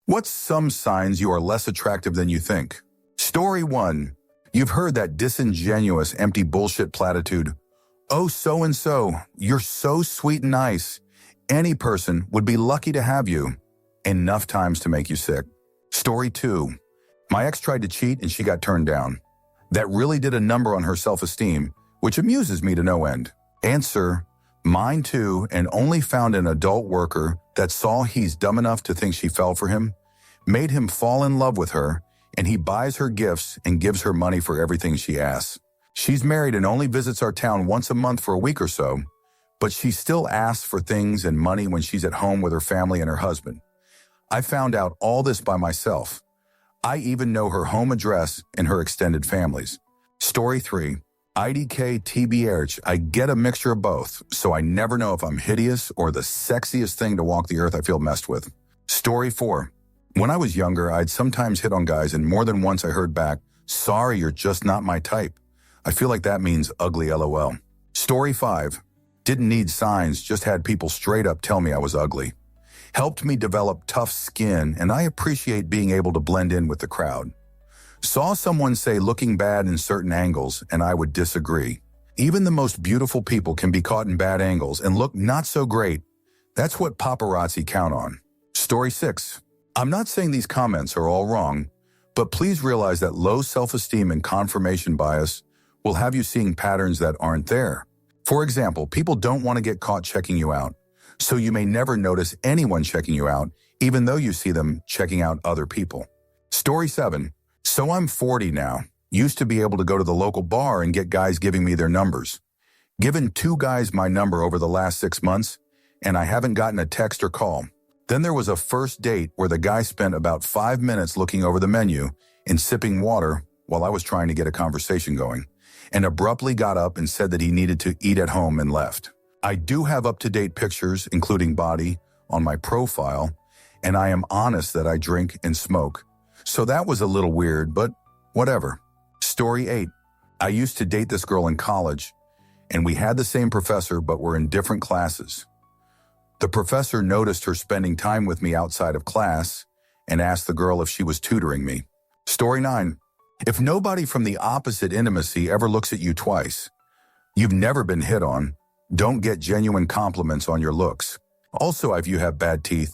What's some signs you are less attractive than you think? Story 1. You've heard that disingenuous, empty bullshit platitude. Oh, so-and-so, you're so sweet and nice. Any person would be lucky to have you. Enough times to make you sick. Story 2. My ex tried to cheat and she got turned down. That really did a number on her self-esteem, which amuses me to no end. Answer. Mine too, and only found an adult worker that saw he's dumb enough to think she fell for him, made him fall in love with her, and he buys her gifts and gives her money for everything she asks. She's married and only visits our town once a month for a week or so, but she still asks for things and money when she's at home with her family and her husband. I found out all this by myself. I even know her home address and her extended families. Story 3. IDK TBH, I get a mixture of both, so I never know if I'm hideous or the sexiest thing to walk the earth I feel messed with. Story 4. When I was younger, I'd sometimes hit on guys and more than once I heard back, sorry, you're just not my type. I feel like that means ugly LOL. Story 5. Didn't need signs, just had people straight up tell me I was ugly. Helped me develop tough skin, and I appreciate being able to blend in with the crowd. Saw someone say looking bad in certain angles, and I would disagree. Even the most beautiful people can be caught in bad angles and look not so great. That's what paparazzi count on. Story 6. I'm not saying these comments are all wrong, but please realize that low self-esteem and confirmation bias will have you seeing patterns that aren't there. For example, people don't want to get caught checking you out, so you may never notice anyone checking you out, even though you see them checking out other people. Story 7. So I'm 40 now. Used to be able to go to the local bar and get guys giving me their numbers. Given 2 guys my number over the last 6 months, and I haven't gotten a text or call. Then there was a first date where the guy spent about 5 minutes looking over the menu and sipping water while I was trying to get a conversation going, and abruptly got up and said that he needed to eat at home and left. I do have up-to-date pictures, including body, on my profile, and I am honest that I drink and smoke. So that was a little weird, but whatever. Story 8. I used to date this girl in college, and we had the same professor but were in different classes. The professor noticed her spending time with me outside of class and asked the girl if she was tutoring me. Story 9. If nobody from the opposite intimacy ever looks at you twice, you've never been hit on, don't get genuine compliments on your looks. Also, if you have bad teeth,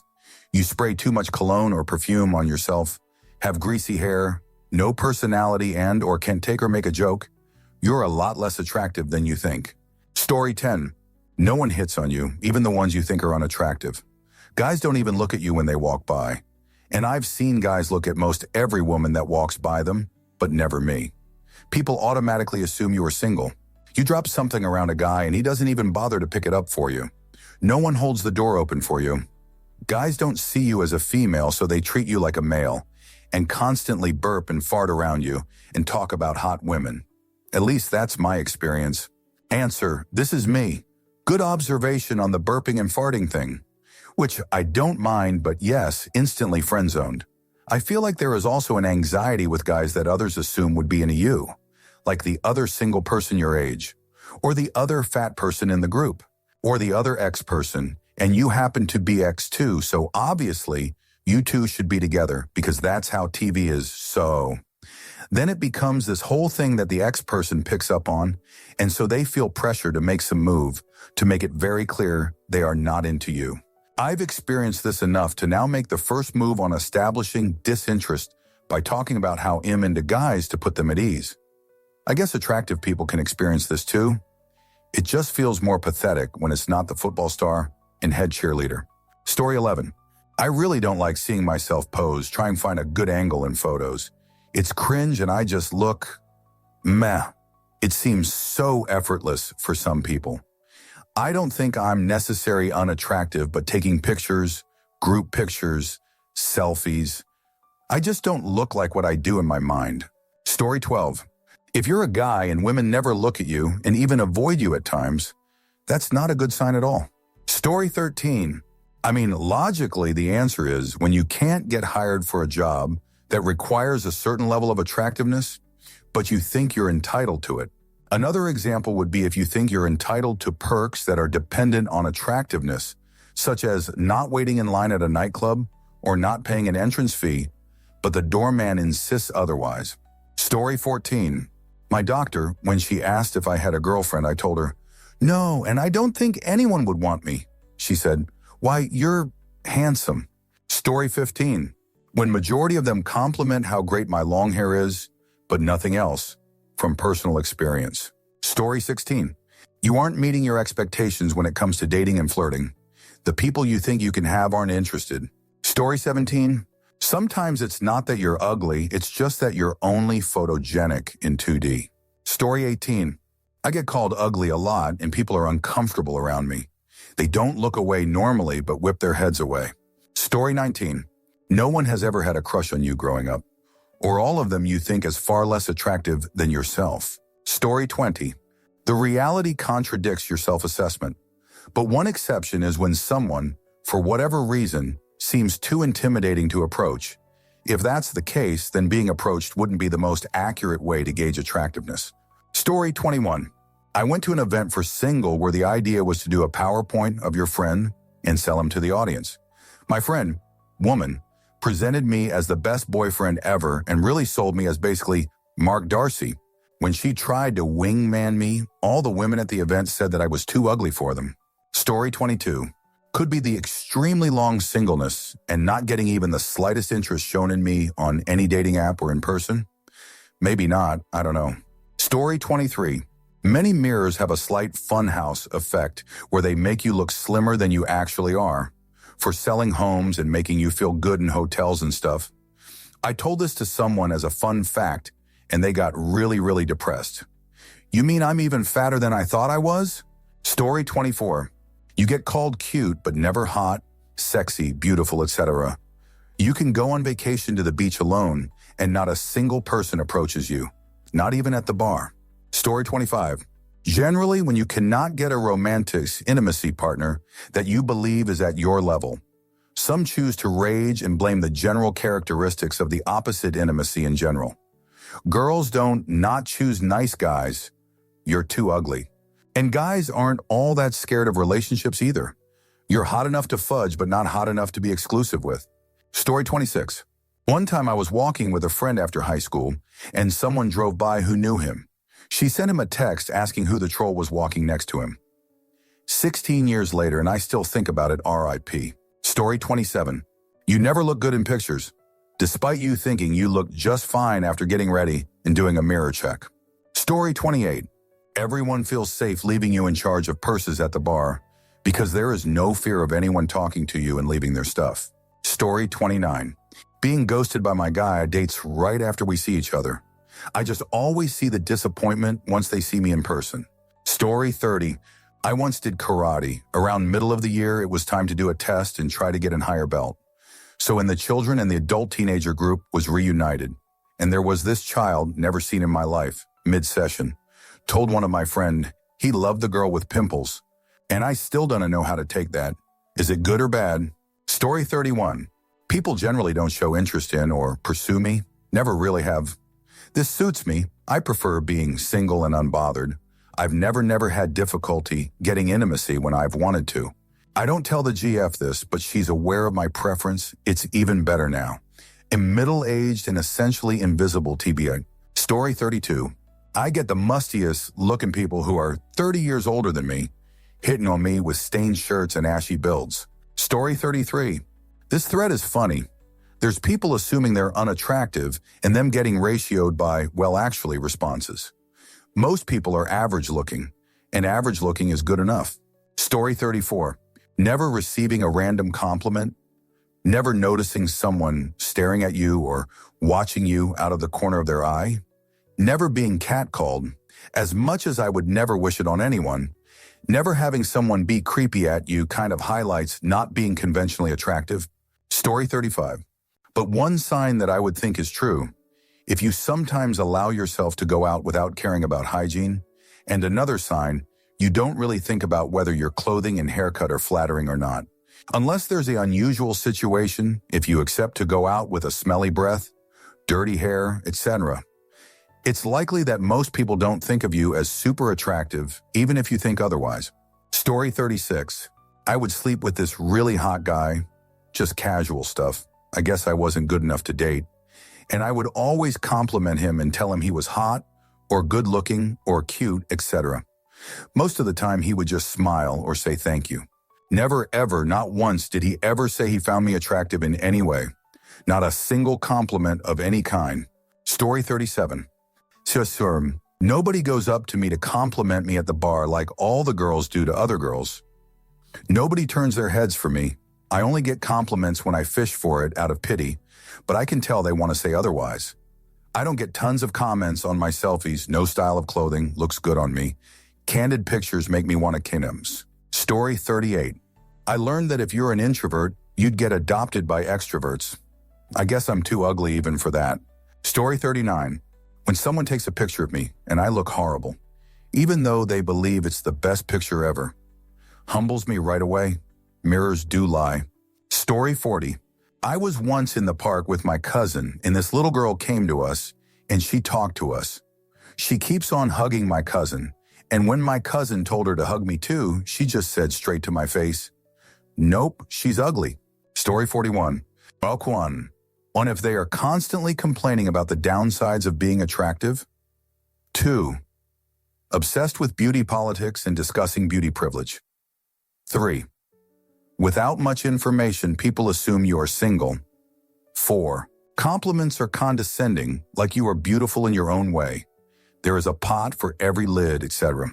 you spray too much cologne or perfume on yourself, have greasy hair, no personality and or can't take or make a joke, you're a lot less attractive than you think. Story 10. No one hits on you, even the ones you think are unattractive. Guys don't even look at you when they walk by. And I've seen guys look at most every woman that walks by them, but never me. People automatically assume you are single. You drop something around a guy and he doesn't even bother to pick it up for you. No one holds the door open for you. Guys don't see you as a female, so they treat you like a male and constantly burp and fart around you and talk about hot women. At least that's my experience. Answer, this is me. Good observation on the burping and farting thing, which I don't mind, but yes, instantly friend-zoned. I feel like there is also an anxiety with guys that others assume would be into you, like the other single person your age, or the other fat person in the group, or the other X person, and you happen to be X too, so obviously you two should be together because that's how TV is, so. Then it becomes this whole thing that the X person picks up on, and so they feel pressure to make some move to make it very clear they are not into you. I've experienced this enough to now make the first move on establishing disinterest by talking about how I'm into guys to put them at ease. I guess attractive people can experience this too. It just feels more pathetic when it's not the football star and head cheerleader. Story 11. I really don't like seeing myself pose, try and find a good angle in photos. It's cringe and I just look meh. It seems so effortless for some people. I don't think I'm necessarily unattractive, but taking pictures, group pictures, selfies, I just don't look like what I do in my mind. Story 12. If you're a guy and women never look at you and even avoid you at times, that's not a good sign at all. Story 13. I mean, logically, the answer is when you can't get hired for a job that requires a certain level of attractiveness, but you think you're entitled to it. Another example would be if you think you're entitled to perks that are dependent on attractiveness, such as not waiting in line at a nightclub or not paying an entrance fee, but the doorman insists otherwise. Story 14. My doctor, when she asked if I had a girlfriend, I told her, "No, and I don't think anyone would want me." She said, "Why, you're handsome." Story 15. When majority of them compliment how great my long hair is, but nothing else, from personal experience. Story 16. You aren't meeting your expectations when it comes to dating and flirting. The people you think you can have aren't interested. Story 17. Sometimes it's not that you're ugly, it's just that you're only photogenic in 2D. Story 18. I get called ugly a lot and people are uncomfortable around me. They don't look away normally but whip their heads away. Story 19. No one has ever had a crush on you growing up, or all of them you think as far less attractive than yourself. Story 20. The reality contradicts your self-assessment, but one exception is when someone, for whatever reason, seems too intimidating to approach. If that's the case, then being approached wouldn't be the most accurate way to gauge attractiveness. Story 21. I went to an event for single where the idea was to do a PowerPoint of your friend and sell him to the audience. My friend, woman, presented me as the best boyfriend ever and really sold me as basically Mark Darcy. When she tried to wingman me, all the women at the event said that I was too ugly for them. Story 22. Could be the extremely long singleness and not getting even the slightest interest shown in me on any dating app or in person. Maybe not, I don't know. Story 23. Many mirrors have a slight funhouse effect where they make you look slimmer than you actually are, for selling homes and making you feel good in hotels and stuff. I told this to someone as a fun fact, and they got really depressed. You mean I'm even fatter than I thought I was? Story 24. You get called cute, but never hot, sexy, beautiful, etc. You can go on vacation to the beach alone, and not a single person approaches you, not even at the bar. Story 25. Generally, when you cannot get a romantic intimacy partner that you believe is at your level, some choose to rage and blame the general characteristics of the opposite intimacy in general. Girls don't not choose nice guys. You're too ugly. And guys aren't all that scared of relationships either. You're hot enough to fudge, but not hot enough to be exclusive with. Story 26. One time I was walking with a friend after high school, and someone drove by who knew him. She sent him a text asking who the troll was walking next to him. 16 years later, and I still think about it, RIP. Story 27. You never look good in pictures, despite you thinking you look just fine after getting ready and doing a mirror check. Story 28. Everyone feels safe leaving you in charge of purses at the bar because there is no fear of anyone talking to you and leaving their stuff. Story 29. Being ghosted by my guy dates right after we see each other. I just always see the disappointment once they see me in person. Story 30. I once did karate. Around middle of the year, it was time to do a test and try to get a higher belt. So when the children and the adult teenager group was reunited, and there was this child, never seen in my life, mid-session, told one of my friend he loved the girl with pimples, and I still don't know how to take that. Is it good or bad? Story 31. People generally don't show interest in or pursue me. Never really have. This suits me. I prefer being single and unbothered. I've never had difficulty getting intimacy when I've wanted to. I don't tell the GF this, but she's aware of my preference. It's even better now. I'm middle-aged and essentially invisible, TBA. Story 32. I get the mustiest looking people who are 30 years older than me, hitting on me with stained shirts and ashy builds. Story 33. This thread is funny. There's people assuming they're unattractive and them getting ratioed by, well, actually, responses. Most people are average looking, and average looking is good enough. Story 34. Never receiving a random compliment, never noticing someone staring at you or watching you out of the corner of their eye, never being catcalled, as much as I would never wish it on anyone, never having someone be creepy at you kind of highlights not being conventionally attractive. Story 35. But one sign that I would think is true, if you sometimes allow yourself to go out without caring about hygiene, and another sign, you don't really think about whether your clothing and haircut are flattering or not. Unless there's an unusual situation, if you accept to go out with a smelly breath, dirty hair, etc., it's likely that most people don't think of you as super attractive, even if you think otherwise. Story 36. I would sleep with this really hot guy, just casual stuff. I guess I wasn't good enough to date. And I would always compliment him and tell him he was hot or good looking or cute, etc. Most of the time he would just smile or say thank you. Never ever, not once did he ever say he found me attractive in any way. Not a single compliment of any kind. Story 37. Nobody goes up to me to compliment me at the bar like all the girls do to other girls. Nobody turns their heads for me. I only get compliments when I fish for it out of pity, but I can tell they want to say otherwise. I don't get tons of comments on my selfies, no style of clothing, looks good on me. Candid pictures make me want to kinums. Story 38. I learned that if you're an introvert, you'd get adopted by extroverts. I guess I'm too ugly even for that. Story 39. When someone takes a picture of me and I look horrible, even though they believe it's the best picture ever, humbles me right away. Mirrors do lie. Story 40. I was once in the park with my cousin and this little girl came to us and she talked to us. She keeps on hugging my cousin, and when my cousin told her to hug me too, she just said straight to my face, "Nope, she's ugly." Story 41. On if they are constantly complaining about the downsides of being attractive. 2. Obsessed with beauty politics and discussing beauty privilege. 3. Without much information, people assume you are single. 4. Compliments are condescending, like you are beautiful in your own way. There is a pot for every lid, etc.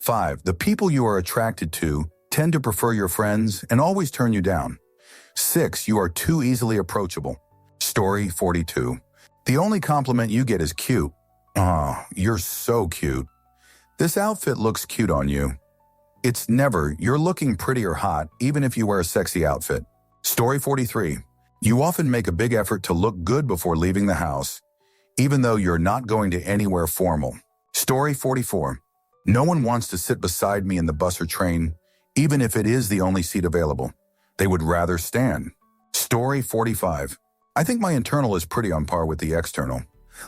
5. The people you are attracted to tend to prefer your friends and always turn you down. 6. You are too easily approachable. Story 42. The only compliment you get is cute. Aw, you're so cute. This outfit looks cute on you. It's never, you're looking pretty or hot, even if you wear a sexy outfit. Story 43. You often make a big effort to look good before leaving the house, even though you're not going to anywhere formal. Story 44. No one wants to sit beside me in the bus or train, even if it is the only seat available. They would rather stand. Story 45. I think my internal is pretty on par with the external.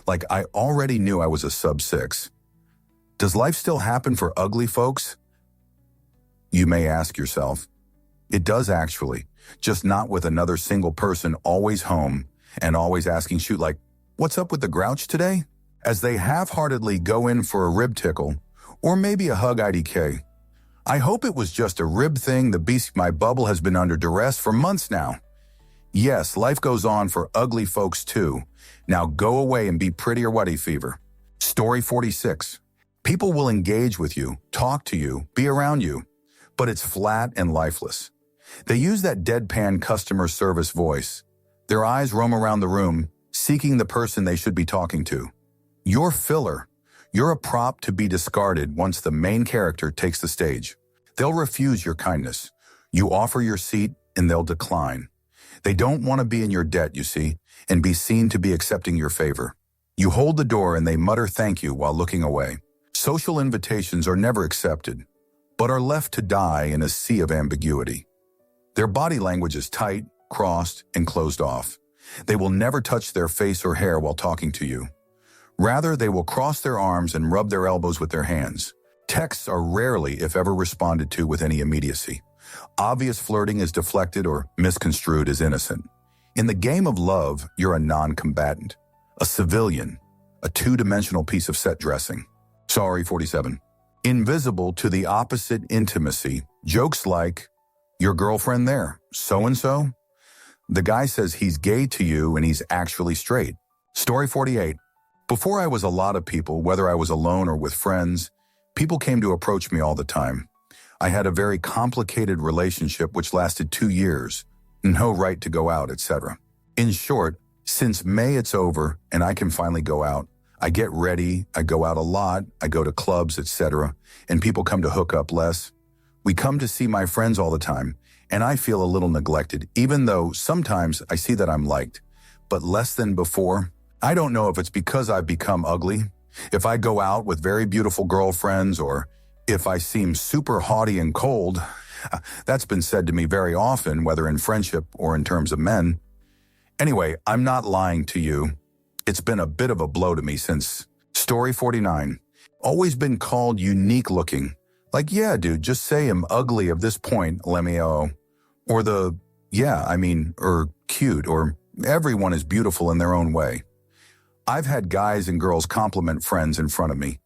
Like I already knew I was a sub-6. Does life still happen for ugly folks? You may ask yourself. It does actually, just not with another single person always home and always asking shoot like, "What's up with the grouch today?" As they half-heartedly go in for a rib tickle or maybe a hug IDK. I hope it was just a rib thing. The beast, my bubble has been under duress for months now. Yes, life goes on for ugly folks too. Now go away and be pretty or whatty fever. Story 46. People will engage with you, talk to you, be around you, but it's flat and lifeless. They use that deadpan customer service voice. Their eyes roam around the room, seeking the person they should be talking to. You're filler. You're a prop to be discarded once the main character takes the stage. They'll refuse your kindness. You offer your seat and they'll decline. They don't want to be in your debt, you see, and be seen to be accepting your favor. You hold the door and they mutter thank you while looking away. Social invitations are never accepted, but are left to die in a sea of ambiguity. Their body language is tight, crossed, and closed off. They will never touch their face or hair while talking to you. Rather, they will cross their arms and rub their elbows with their hands. Texts are rarely, if ever, responded to with any immediacy. Obvious flirting is deflected or misconstrued as innocent. In the game of love, you're a non-combatant, a civilian, a two-dimensional piece of set dressing. Sorry, 47. Invisible to the opposite intimacy. Jokes like, "Your girlfriend there, so-and-so?" The guy says he's gay to you and he's actually straight. Story 48. Before I was a lot of people, whether I was alone or with friends, people came to approach me all the time. I had a very complicated relationship which lasted 2 years, no right to go out, etc. In short, since May it's over and I can finally go out. I get ready, I go out a lot, I go to clubs, etc., and people come to hook up less. We come to see my friends all the time, and I feel a little neglected, even though sometimes I see that I'm liked, but less than before. I don't know if it's because I've become ugly, if I go out with very beautiful girlfriends, or if I seem super haughty and cold. That's been said to me very often, whether in friendship or in terms of men. Anyway, I'm not lying to you. It's been a bit of a blow to me since. Story 49. Always been called unique looking. Like, yeah, dude, just say I'm ugly at this point, Lemio. Or the yeah, or cute, or everyone is beautiful in their own way. I've had guys and girls compliment friends in front of me,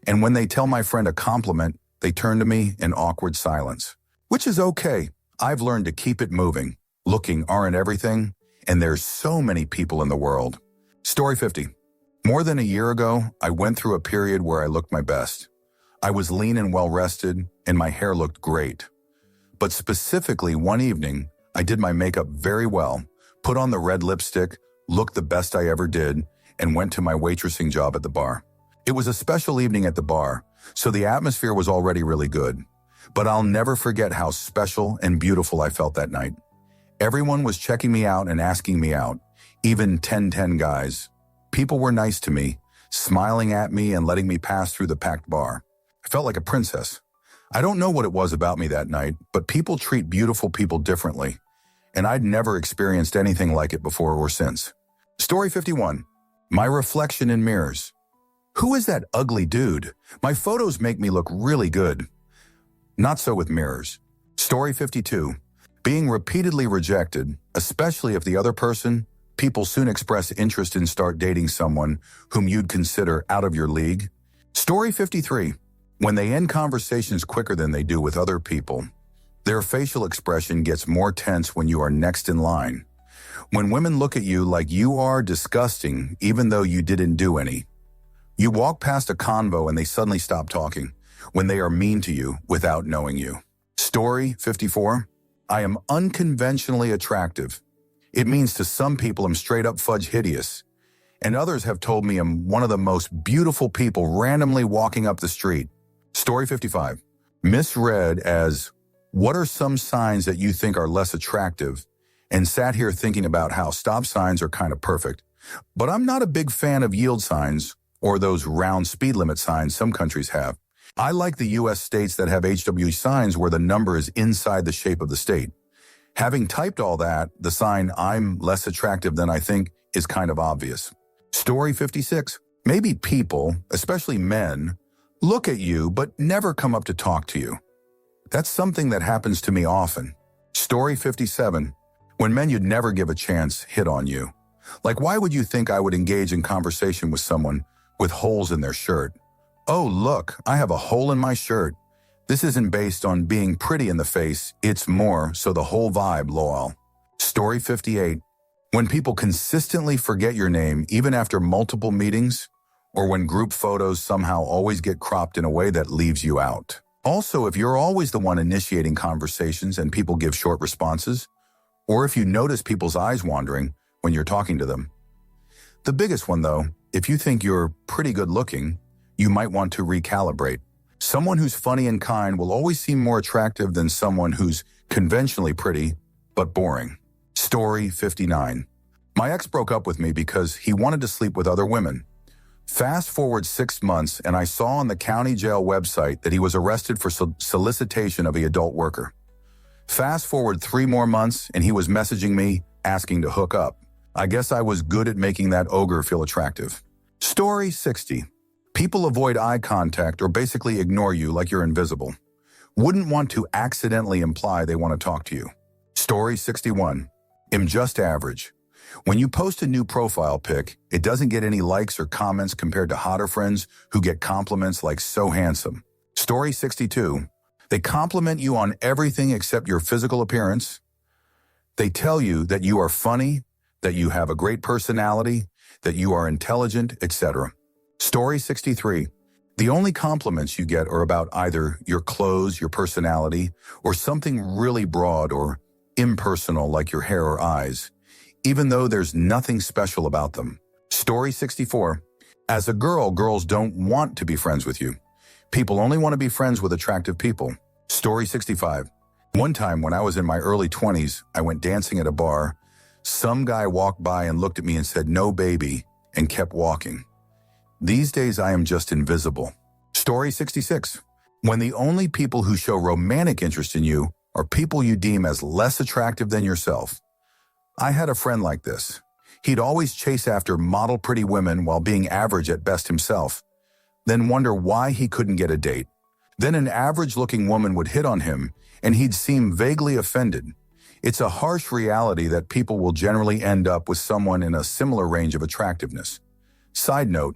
and when they tell my friend a compliment, they turn to me in awkward silence. Which is okay. I've learned to keep it moving. Looking aren't everything, and there's so many people in the world. Story 50. More than a year ago, I went through a period where I looked my best. I was lean and well-rested, and my hair looked great. But specifically one evening, I did my makeup very well, put on the red lipstick, looked the best I ever did, and went to my waitressing job at the bar. It was a special evening at the bar, so the atmosphere was already really good. But I'll never forget how special and beautiful I felt that night. Everyone was checking me out and asking me out, even 10-10 guys. People were nice to me, smiling at me and letting me pass through the packed bar. I felt like a princess. I don't know what it was about me that night, but people treat beautiful people differently, and I'd never experienced anything like it before or since. Story 51. My reflection in mirrors. Who is that ugly dude? My photos make me look really good. Not so with mirrors. Story 52. Being repeatedly rejected, especially if the other person, people soon express interest and start dating someone whom you'd consider out of your league. Story 53. When they end conversations quicker than they do with other people, their facial expression gets more tense when you are next in line. When women look at you like you are disgusting, even though you didn't do any. You walk past a convo and they suddenly stop talking when they are mean to you without knowing you. Story 54. I am unconventionally attractive. It means to some people I'm straight up fudge hideous, and others have told me I'm one of the most beautiful people randomly walking up the street. Story 55. Misread as, what are some signs that you think are less attractive? And sat here thinking about how stop signs are kind of perfect. But I'm not a big fan of yield signs or those round speed limit signs some countries have. I like the U.S. states that have HW signs where the number is inside the shape of the state. Having typed all that, the sign I'm less attractive than I think is kind of obvious. Story 56. Maybe people, especially men, look at you but never come up to talk to you. That's something that happens to me often. Story 57. When men you'd never give a chance hit on you. Like, why would you think I would engage in conversation with someone with holes in their shirt? Oh, look, I have a hole in my shirt. This isn't based on being pretty in the face, it's more so the whole vibe, lol. Story 58. When people consistently forget your name even after multiple meetings, or when group photos somehow always get cropped in a way that leaves you out. Also, if you're always the one initiating conversations and people give short responses, or if you notice people's eyes wandering when you're talking to them. The biggest one, though, if you think you're pretty good looking, you might want to recalibrate. Someone who's funny and kind will always seem more attractive than someone who's conventionally pretty, but boring. Story 59. My ex broke up with me because he wanted to sleep with other women. Fast forward 6 months, and I saw on the county jail website that he was arrested for solicitation of an adult worker. Fast forward 3 more months, and he was messaging me, asking to hook up. I guess I was good at making that ogre feel attractive. Story 60. People avoid eye contact or basically ignore you like you're invisible. Wouldn't want to accidentally imply they want to talk to you. Story 61. Am just average. When you post a new profile pic, it doesn't get any likes or comments compared to hotter friends who get compliments like so handsome. Story 62. They compliment you on everything except your physical appearance. They tell you that you are funny, that you have a great personality, that you are intelligent, etc. Story 63. The only compliments you get are about either your clothes, your personality, or something really broad or impersonal like your hair or eyes, even though there's nothing special about them. Story 64. As a girl, girls don't want to be friends with you. People only want to be friends with attractive people. Story 65. One time when I was in my early 20s, I went dancing at a bar. Some guy walked by and looked at me and said, "No, baby," and kept walking. These days, I am just invisible. Story 66. When the only people who show romantic interest in you are people you deem as less attractive than yourself. I had a friend like this. He'd always chase after model pretty women while being average at best himself, then wonder why he couldn't get a date. Then an average-looking woman would hit on him, and he'd seem vaguely offended. It's a harsh reality that people will generally end up with someone in a similar range of attractiveness. Side note,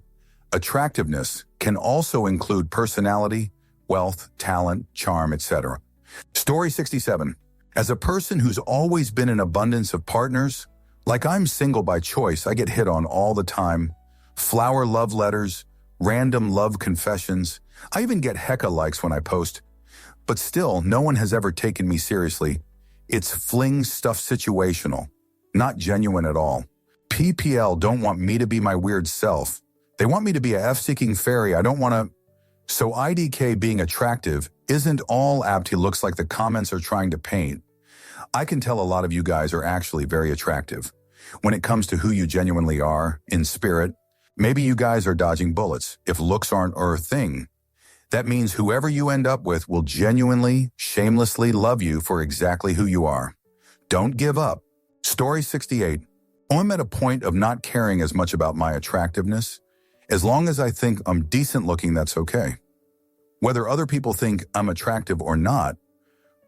attractiveness can also include personality, wealth, talent, charm, etc. Story 67. As a person who's always been in abundance of partners, like I'm single by choice, I get hit on all the time. Flower love letters, random love confessions. I even get hecka likes when I post. But still, no one has ever taken me seriously. It's fling stuff situational, not genuine at all. PPL don't want me to be my weird self. They want me to be a F-seeking fairy. I don't want to. So IDK being attractive isn't all apt he looks like the comments are trying to paint. I can tell a lot of you guys are actually very attractive. When it comes to who you genuinely are, in spirit, maybe you guys are dodging bullets if looks aren't our thing. That means whoever you end up with will genuinely, shamelessly love you for exactly who you are. Don't give up. Story 68. I'm at a point of not caring as much about my attractiveness. As long as I think I'm decent looking, that's okay. Whether other people think I'm attractive or not,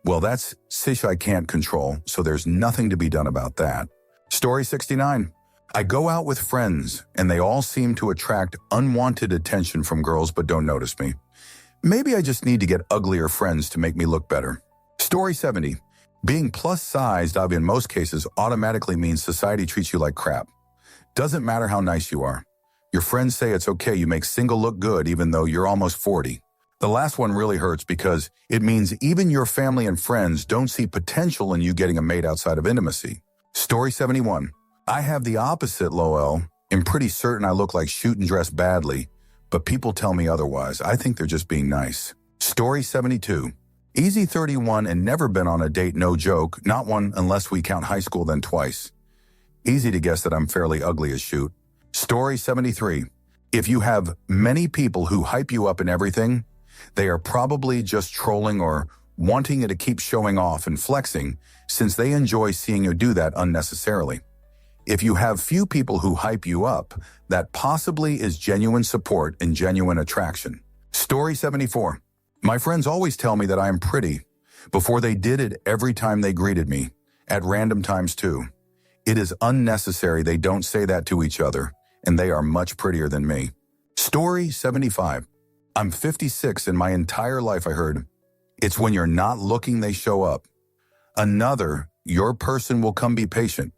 well, that's sish I can't control, so there's nothing to be done about that. Story 69. I go out with friends, and they all seem to attract unwanted attention from girls but don't notice me. Maybe I just need to get uglier friends to make me look better. Story 70. Being plus-sized, in most cases, automatically means society treats you like crap. Doesn't matter how nice you are. Your friends say it's okay you make single look good even though you're almost 40. The last one really hurts because it means even your family and friends don't see potential in you getting a mate outside of intimacy. Story 71. I have the opposite, lol. I'm pretty certain I look like shoot and dress badly, but people tell me otherwise. I think they're just being nice. Story 72. Easy 31 and never been on a date, no joke. Not one unless we count high school, then twice. Easy to guess that I'm fairly ugly as shoot. Story 73. If you have many people who hype you up in everything, they are probably just trolling or wanting you to keep showing off and flexing since they enjoy seeing you do that unnecessarily. If you have few people who hype you up, that possibly is genuine support and genuine attraction. Story 74. My friends always tell me that I am pretty. Before they did it every time they greeted me, at random times too. It is unnecessary they don't say that to each other, and they are much prettier than me. Story 75. I'm 56 and my entire life I heard, it's when you're not looking they show up. Another, your person will come be patient.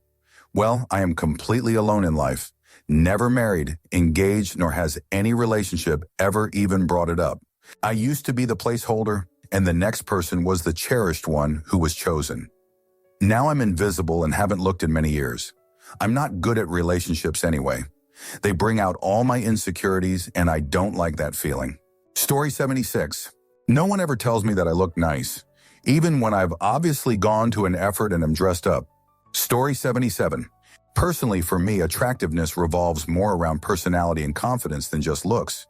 Well, I am completely alone in life. Never married, engaged, nor has any relationship ever even brought it up. I used to be the placeholder, and the next person was the cherished one who was chosen. Now I'm invisible and haven't looked in many years. I'm not good at relationships anyway. They bring out all my insecurities, and I don't like that feeling. Story 76. No one ever tells me that I look nice, even when I've obviously gone to an effort and am dressed up. Story 77. Personally, for me, attractiveness revolves more around personality and confidence than just looks.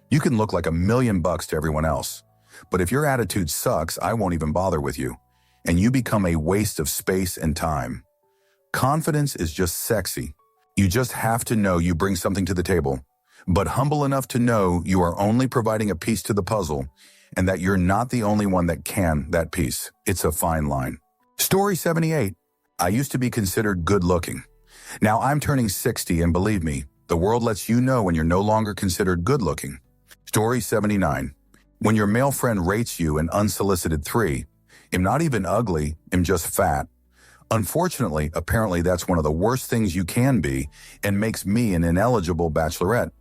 You can look like $1,000,000 to everyone else, but if your attitude sucks, I won't even bother with you, and you become a waste of space and time. Confidence is just sexy. You just have to know you bring something to the table, but humble enough to know you are only providing a piece to the puzzle and that you're not the only one that can that piece. It's a fine line. Story 78. I used to be considered good-looking. Now I'm turning 60, and believe me, the world lets you know when you're no longer considered good-looking. Story 79. When your male friend rates you an unsolicited 3, I'm not even ugly, I'm just fat. Unfortunately, apparently that's one of the worst things you can be and makes me an ineligible bachelorette.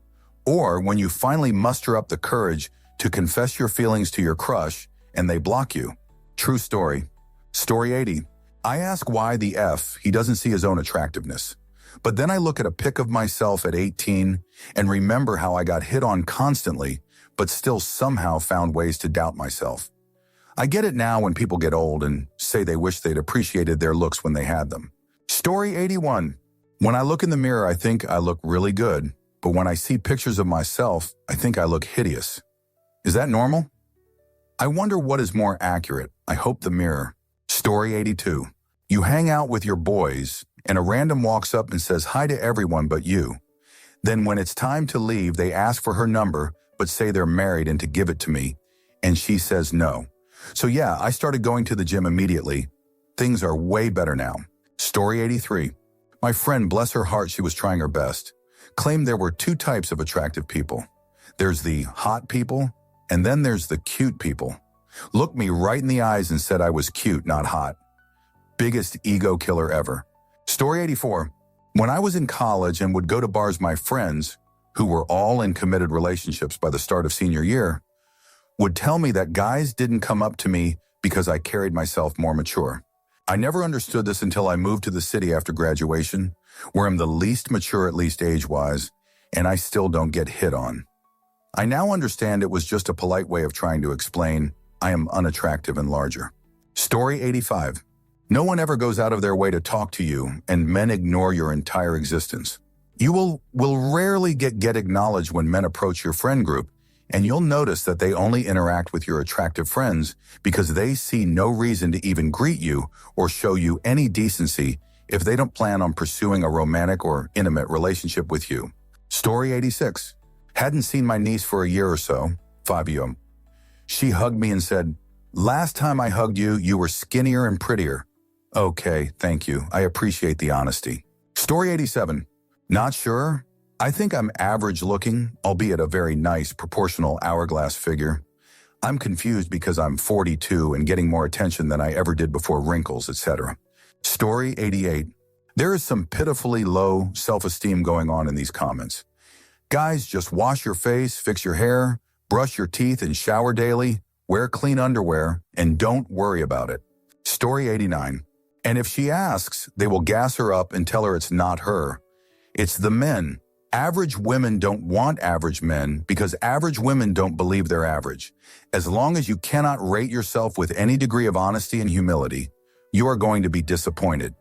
Or when you finally muster up the courage to confess your feelings to your crush and they block you. True story. Story 80. I ask why the F he doesn't see his own attractiveness. But then I look at a pic of myself at 18 and remember how I got hit on constantly, but still somehow found ways to doubt myself. I get it now when people get old and say they wish they'd appreciated their looks when they had them. Story 81. When I look in the mirror, I think I look really good, but when I see pictures of myself, I think I look hideous. Is that normal? I wonder what is more accurate. I hope the mirror. Story 82. You hang out with your boys, and a random walks up and says hi to everyone but you. Then when it's time to leave, they ask for her number, but say they're married and to give it to me, and she says no. So yeah, I started going to the gym immediately, Things are way better now. Story 83. My friend, bless her heart, she was trying her best, claimed there were two types of attractive people. There's the hot people, and then there's the cute people. Looked me right in the eyes and said I was cute, not hot. Biggest ego killer ever. Story 84. When I was in college and would go to bars, my friends, who were all in committed relationships by the start of senior year, would tell me that guys didn't come up to me because I carried myself more mature. I never understood this until I moved to the city after graduation, where I'm the least mature, at least age-wise, and I still don't get hit on. I now understand it was just a polite way of trying to explain I am unattractive and larger. Story 85. No one ever goes out of their way to talk to you, and men ignore your entire existence. You will rarely get acknowledged when men approach your friend group, and you'll notice that they only interact with your attractive friends because they see no reason to even greet you or show you any decency if they don't plan on pursuing a romantic or intimate relationship with you. Story 86. Hadn't seen my niece for a year or so, Fabio. She hugged me and said, "Last time I hugged you, you were skinnier and prettier." Okay, thank you. I appreciate the honesty. Story 87. Not sure. I think I'm average looking, albeit a very nice, proportional hourglass figure. I'm confused because I'm 42 and getting more attention than I ever did before wrinkles, etc. Story 88. There is some pitifully low self-esteem going on in these comments. Guys, just wash your face, fix your hair, brush your teeth and shower daily, wear clean underwear, and don't worry about it. Story 89. And if she asks, they will gas her up and tell her it's not her. It's the men. Average women don't want average men because average women don't believe they're average. As long as you cannot rate yourself with any degree of honesty and humility, you are going to be disappointed.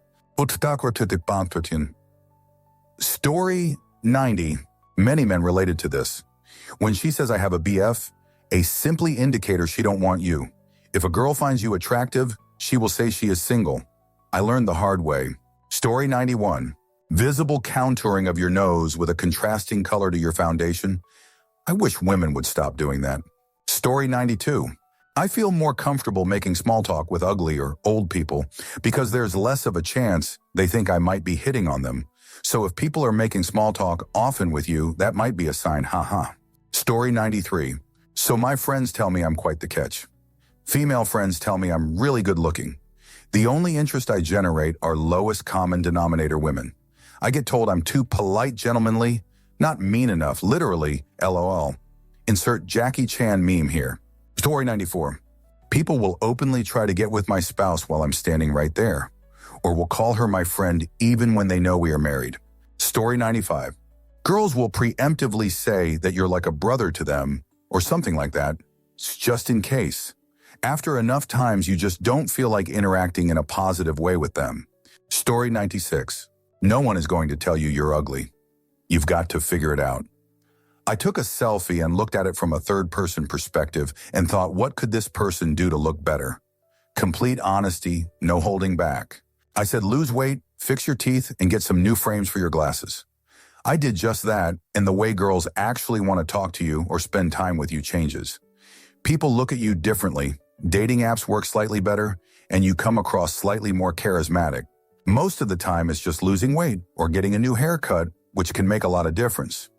Story 90. Many men related to this. When she says I have a BF, a simply indicator she don't want you. If a girl finds you attractive, she will say she is single. I learned the hard way. Story 91. Visible contouring of your nose with a contrasting color to your foundation. I wish women would stop doing that. Story 92. I feel more comfortable making small talk with ugly or old people because there's less of a chance they think I might be hitting on them. So if people are making small talk often with you, that might be a sign, haha. Story 93. So my friends tell me I'm quite the catch. Female friends tell me I'm really good looking. The only interest I generate are lowest common denominator women. I get told I'm too polite, gentlemanly, not mean enough, literally, LOL. Insert Jackie Chan meme here. Story 94. People will openly try to get with my spouse while I'm standing right there, or will call her my friend even when they know we are married. Story 95. Girls will preemptively say that you're like a brother to them, or something like that, just in case. After enough times, you just don't feel like interacting in a positive way with them. Story 96. No one is going to tell you you're ugly. You've got to figure it out. I took a selfie and looked at it from a third-person perspective and thought, what could this person do to look better? Complete honesty, no holding back. I said, lose weight, fix your teeth, and get some new frames for your glasses. I did just that, and the way girls actually want to talk to you or spend time with you changes. People look at you differently. Dating apps work slightly better, and you come across slightly more charismatic. Most of the time, it's just losing weight or getting a new haircut, which can make a lot of difference.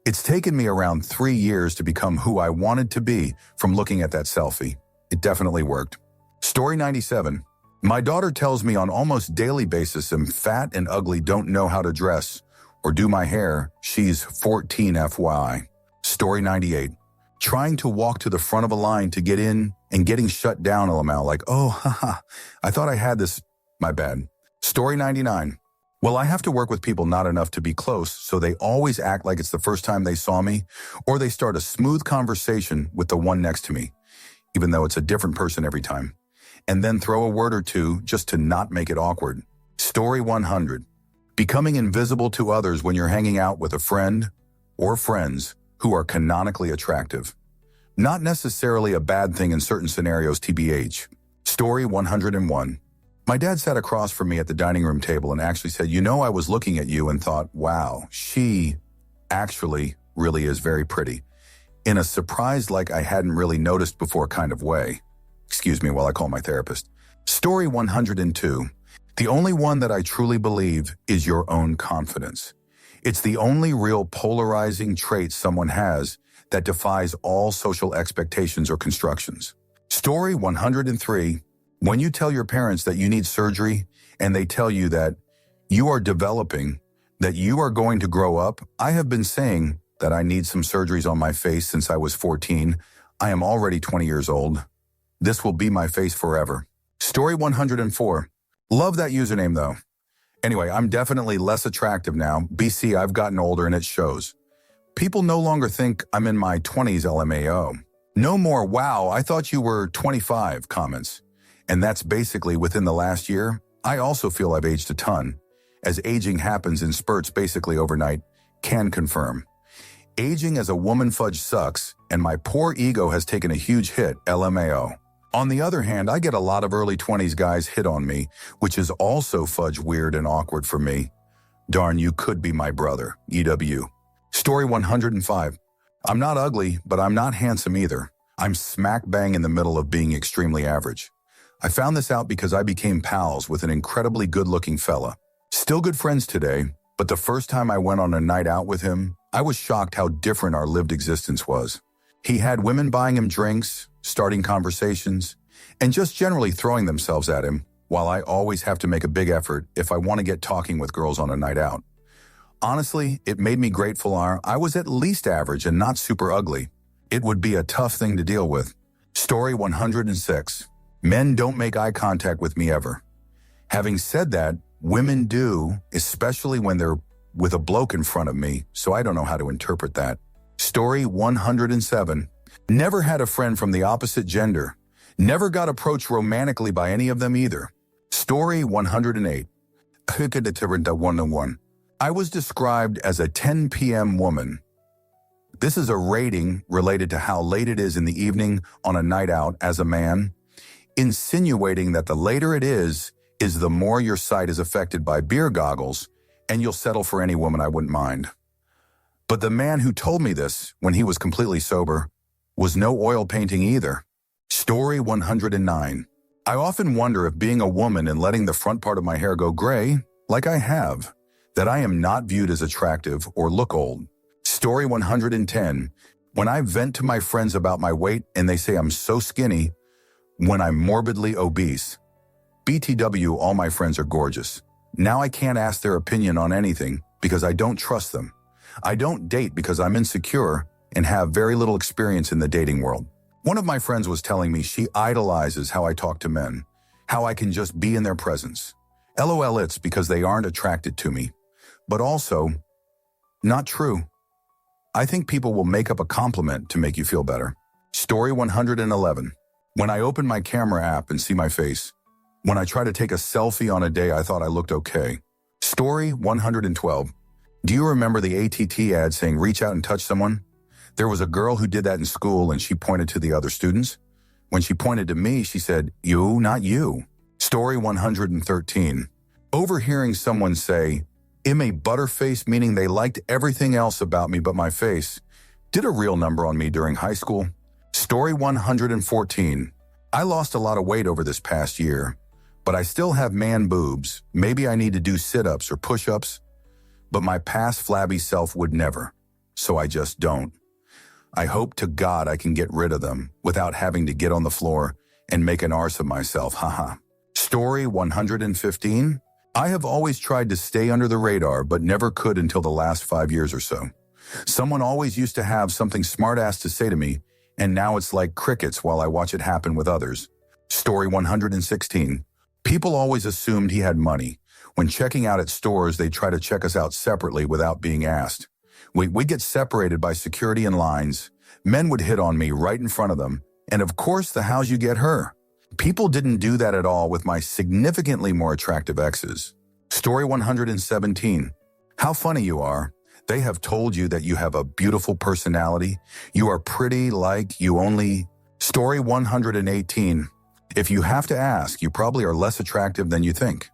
It's taken me around 3 years to become who I wanted to be from looking at that selfie. It definitely worked. Story 97. My daughter tells me on almost daily basis I'm fat and ugly, don't know how to dress or do my hair. She's 14 FYI. Story 98. Trying to walk to the front of a line to get in and getting shut down LMAO, like, oh, haha, I thought I had this, my bad. Story 99. Well, I have to work with people not enough to be close, so they always act like it's the first time they saw me, or they start a smooth conversation with the one next to me, even though it's a different person every time, and then throw a word or two just to not make it awkward. Story 100. Becoming invisible to others when you're hanging out with a friend or friends who are canonically attractive. Not necessarily a bad thing in certain scenarios, TBH. Story 101. My dad sat across from me at the dining room table and actually said, you know, I was looking at you and thought, wow, she actually really is very pretty. In a surprised like I hadn't really noticed before kind of way. Excuse me while I call my therapist. Story 102. The only one that I truly believe is your own confidence. It's the only real polarizing trait someone has that defies all social expectations or constructions. Story 103. When you tell your parents that you need surgery and they tell you that you are developing, that you are going to grow up, I have been saying that I need some surgeries on my face since I was 14. I am already 20 years old. This will be my face forever. Story 104. Love that username though. Anyway, I'm definitely less attractive now. BC, I've gotten older and it shows. People no longer think I'm in my 20s LMAO. No more, wow, I thought you were 25 comments. And that's basically within the last year. I also feel I've aged a ton, as aging happens in spurts basically overnight, can confirm. Aging as a woman fudge sucks, and my poor ego has taken a huge hit, LMAO. On the other hand, I get a lot of early 20s guys hit on me, which is also fudge weird and awkward for me. Darn, you could be my brother, EW. Story 105. I'm not ugly, but I'm not handsome either. I'm smack bang in the middle of being extremely average. I found this out because I became pals with an incredibly good-looking fella. Still good friends today, but the first time I went on a night out with him, I was shocked how different our lived existence was. He had women buying him drinks, starting conversations, and just generally throwing themselves at him, while I always have to make a big effort if I want to get talking with girls on a night out. Honestly, it made me grateful I was at least average and not super ugly. It would be a tough thing to deal with. Story 106. Men don't make eye contact with me ever. Having said that, women do, especially when they're with a bloke in front of me, so I don't know how to interpret that. Story 107. Never had a friend from the opposite gender. Never got approached romantically by any of them either. Story 108. I was described as a 10 p.m. woman. This is a rating related to how late it is in the evening on a night out as a man, insinuating that the later it is the more your sight is affected by beer goggles, and you'll settle for any woman I wouldn't mind. But the man who told me this, when he was completely sober, was no oil painting either. Story 109. I often wonder if being a woman and letting the front part of my hair go gray, like I have, that I am not viewed as attractive or look old. Story 110. When I vent to my friends about my weight and they say I'm so skinny, when I'm morbidly obese. BTW, all my friends are gorgeous. Now I can't ask their opinion on anything because I don't trust them. I don't date because I'm insecure and have very little experience in the dating world. One of my friends was telling me she idolizes how I talk to men, how I can just be in their presence. LOL, it's because they aren't attracted to me. But also, not true. I think people will make up a compliment to make you feel better. Story 111. When I open my camera app and see my face. When I try to take a selfie on a day I thought I looked okay. Story 112. Do you remember the ATT ad saying reach out and touch someone? There was a girl who did that in school and she pointed to the other students. When she pointed to me, she said, you, not you. Story 113. Overhearing someone say, I'm a butterface, meaning they liked everything else about me but my face, did a real number on me during high school. Story 114. I lost a lot of weight over this past year, but I still have man boobs. Maybe I need to do sit-ups or push-ups, but my past flabby self would never, so I just don't. I hope to God I can get rid of them without having to get on the floor and make an arse of myself, haha. Story 115. I have always tried to stay under the radar, but never could until the last 5 years or so. Someone always used to have something smart-ass to say to me, and now it's like crickets while I watch it happen with others. Story 116. People always assumed he had money. When checking out at stores, they try to check us out separately without being asked. We get separated by security and lines. Men would hit on me right in front of them. And of course, the how's you get her. People didn't do that at all with my significantly more attractive exes. Story 117. How funny you are. They have told you that you have a beautiful personality. You are pretty like you only... Story 118. If you have to ask, you probably are less attractive than you think.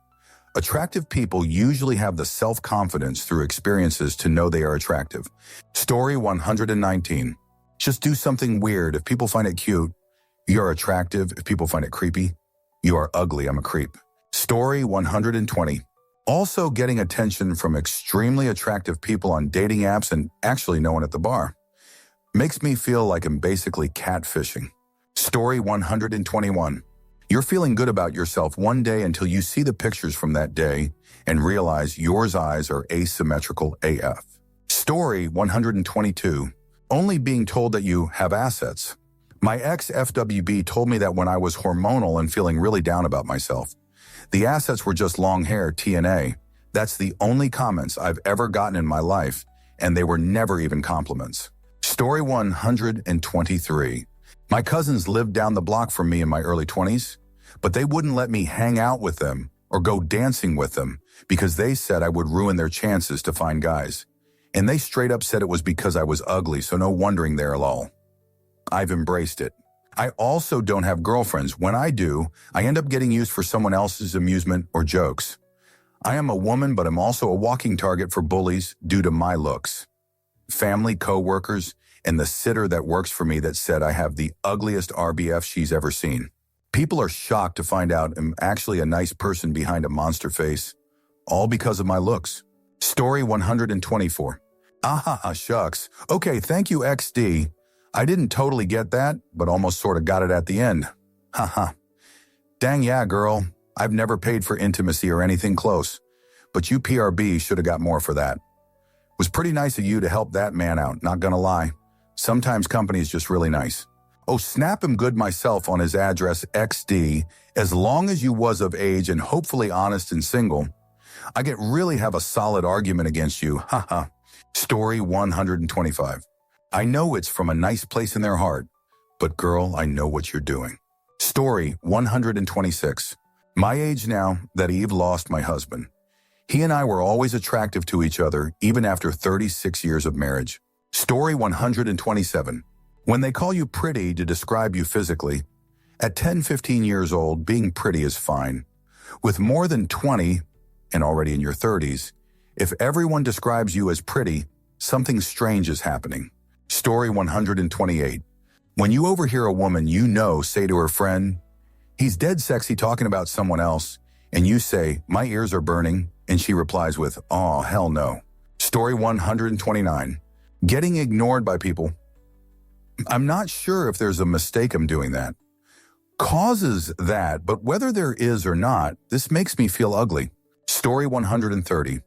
Attractive people usually have the self-confidence through experiences to know they are attractive. Story 119. Just do something weird. If people find it cute, you're attractive. If people find it creepy, You are ugly, I'm a creep. Story 120. Also getting attention from extremely attractive people on dating apps and actually no one at the bar. Makes me feel like I'm basically catfishing. Story 121. You're feeling good about yourself one day until you see the pictures from that day and realize yours eyes are asymmetrical AF. Story 122. Only being told that you have assets. My ex-FWB told me that when I was hormonal and feeling really down about myself. The assets were just long hair, TNA. That's the only comments I've ever gotten in my life, and they were never even compliments. Story 123. My cousins lived down the block from me in my early 20s, but they wouldn't let me hang out with them or go dancing with them because they said I would ruin their chances to find guys. And they straight up said it was because I was ugly, so no wondering there, lol. I've embraced it. I also don't have girlfriends. When I do, I end up getting used for someone else's amusement or jokes. I am a woman, but I'm also a walking target for bullies due to my looks. Family, co-workers, and the sitter that works for me that said I have the ugliest RBF she's ever seen. People are shocked to find out I'm actually a nice person behind a monster face, all because of my looks. Story 124. Shucks. Okay, thank you, XD. I didn't totally get that, but almost sort of got it at the end. Haha. Dang yeah, girl. I've never paid for intimacy or anything close, but you PRB should have got more for that. Was pretty nice of you to help that man out, not gonna lie. Sometimes company is just really nice. Oh, snap him good myself on his address XD, as long as you was of age and hopefully honest and single. I get really have a solid argument against you, haha. Story 125. I know it's from a nice place in their heart, but girl, I know what you're doing. Story 126. My age now that Eve lost my husband. He and I were always attractive to each other, even after 36 years of marriage. Story 127. When they call you pretty to describe you physically, at 10-15 years old, being pretty is fine. With more than 20, and already in your 30s, if everyone describes you as pretty, something strange is happening. Story 128. When you overhear a woman you know say to her friend, "He's dead sexy talking about someone else," and you say, "My ears are burning," and she replies with, "Aw, hell no." Story 129. Getting ignored by people. I'm not sure if there's a mistake I'm doing that. Causes that, but whether there is or not, this makes me feel ugly. Story 130.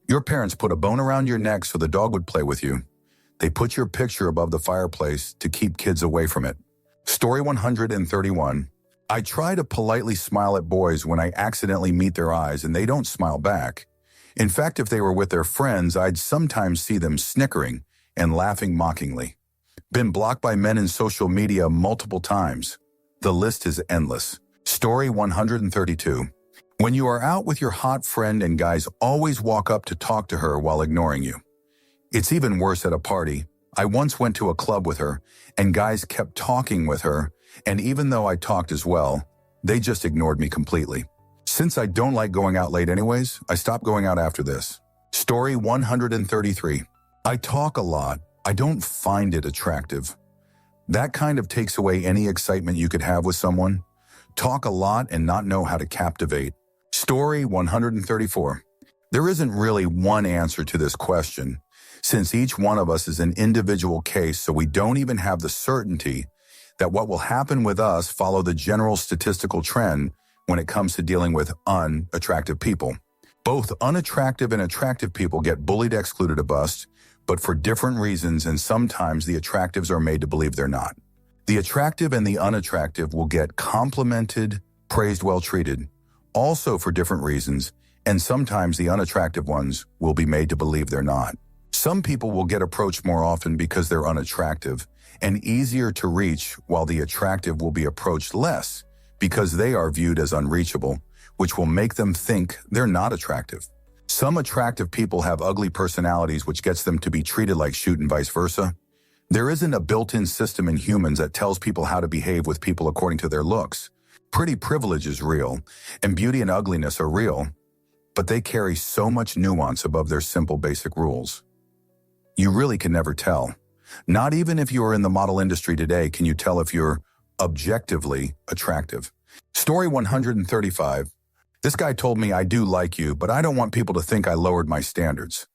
Your parents put a bone around your neck so the dog would play with you. They put your picture above the fireplace to keep kids away from it. Story 131. I try to politely smile at boys when I accidentally meet their eyes and they don't smile back. In fact, if they were with their friends, I'd sometimes see them snickering and laughing mockingly. Been blocked by men in social media multiple times. The list is endless. Story 132. When you are out with your hot friend and guys always walk up to talk to her while ignoring you. It's even worse at a party. I once went to a club with her, and guys kept talking with her, and even though I talked as well, they just ignored me completely. Since I don't like going out late anyways, I stopped going out after this. Story 133. I talk a lot. I don't find it attractive. That kind of takes away any excitement you could have with someone. Talk a lot and not know how to captivate. Story 134. There isn't really one answer to this question, since each one of us is an individual case, so we don't even have the certainty that what will happen with us follow the general statistical trend when it comes to dealing with unattractive people. Both unattractive and attractive people get bullied, excluded, or bust, but for different reasons, and sometimes the attractives are made to believe they're not. The attractive and the unattractive will get complimented, praised, well treated, also for different reasons, and sometimes the unattractive ones will be made to believe they're not. Some people will get approached more often because they're unattractive and easier to reach, while the attractive will be approached less because they are viewed as unreachable, which will make them think they're not attractive. Some attractive people have ugly personalities, which gets them to be treated like shoot and vice versa. There isn't a built-in system in humans that tells people how to behave with people according to their looks. Pretty privilege is real, and beauty and ugliness are real, but they carry so much nuance above their simple basic rules. You really can never tell. Not even if you are in the model industry today can you tell if you're objectively attractive. Story 135. This guy told me I do like you, but I don't want people to think I lowered my standards.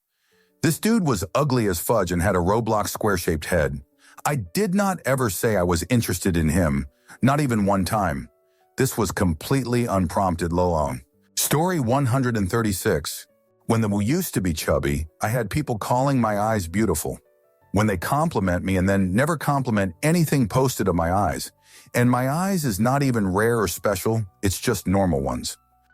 This dude was ugly as fudge and had a Roblox square-shaped head. I did not ever say I was interested in him, not even one time. This was completely unprompted lol. Story 136. When we used to be chubby, I had people calling my eyes beautiful. When they compliment me and then never compliment anything posted of my eyes. And my eyes is not even rare or special, it's just normal ones.